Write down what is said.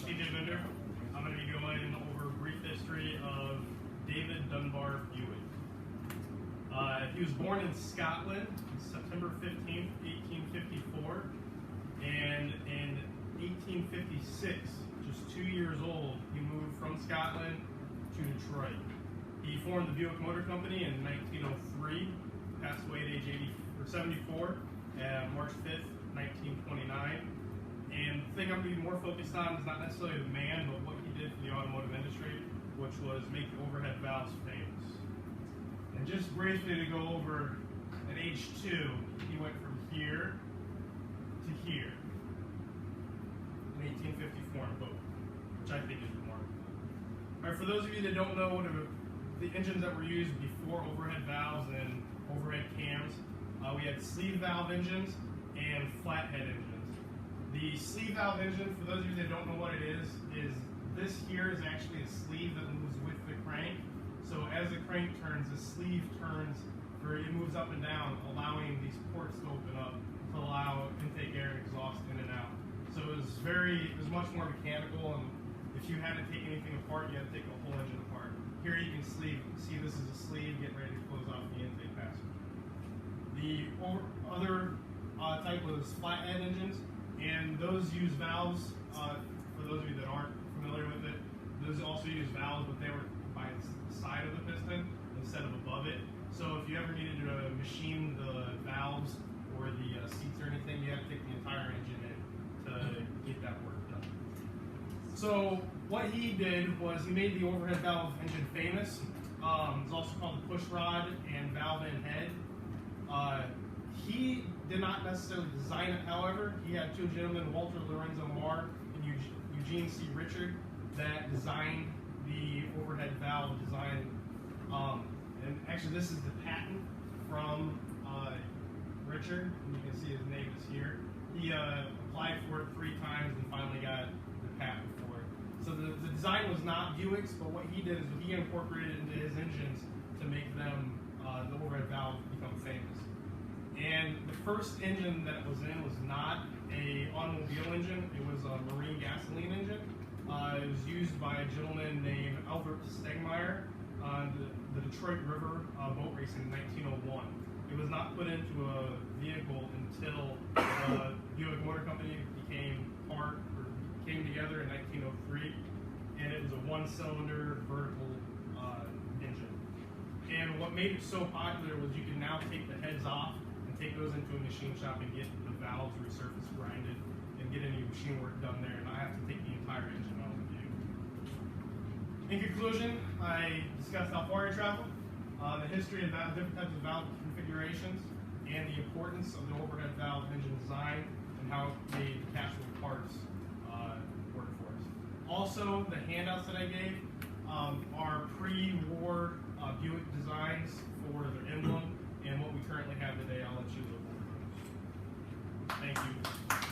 David Dunbar. I'm going to be going over a brief history of David Dunbar Buick. He was born in Scotland September 15th, 1854, and in 1856, just 2 years old, he moved from Scotland to Detroit. He formed the Buick Motor Company in 1903, passed away at age 74, March 5th, 1929. And the thing I'm going to be more focused on is not necessarily the man, but what he did for the automotive industry, which was make the overhead valves famous. And just briefly to go over, at age 2, he went from here to here in 1854 on a boat, which I think is remarkable. All right, for those of you that don't know what the engines that were used before overhead valves and overhead cams, we had sleeve valve engines and flathead engines. The sleeve valve engine, for those of you that don't know what it is this here is actually a sleeve that moves with the crank. So as the crank turns, the sleeve turns, or it moves up and down, allowing these ports to open up to allow intake air and exhaust in and out. So it was much more mechanical, and if you had to take anything apart, you had to take the whole engine apart. Here you can see this is a sleeve getting ready to close off the intake passage. The other type was flathead engines, and those use valves. For those of you that aren't familiar with it, those also use valves, but they were by the side of the piston instead of above it. So if you ever needed to machine the valves or the seats or anything, you had to take the entire engine in to get that work done. So what he did was he made the overhead valve engine famous. It's also called the push rod and valve end head. He did not necessarily design it, however. He had two gentlemen, Walter Lorenzo Marr and Eugene C. Richard, that designed the overhead valve design. And actually this is the patent from Richard, and you can see his name is here. He applied for it 3 times and finally got the patent for it. So the design was not Buick's, but what he did is he incorporated it into his engines to make them, the overhead valve become famous. And the first engine that it was in was not an automobile engine, it was a marine gasoline engine. It was used by a gentleman named Albert Stegmeyer on the Detroit River boat race in 1901. It was not put into a vehicle until the Buick Motor Company came together in 1903, and it was a 1-cylinder vertical engine. And what made it so popular was you can now take the heads off and take those into a machine shop and get the valves resurfaced, grinded, and get any machine work done there, and not have to take the entire engine out of the vehicle. In conclusion, I discussed how far you travel, the history of different types of valve configurations, and the importance of the overhead valve engine design, and how it made casual parts work for us. Also, the handouts that I gave are pre-war Buick designs for their emblem, and what we currently have today. I'll let you look over those. Thank you.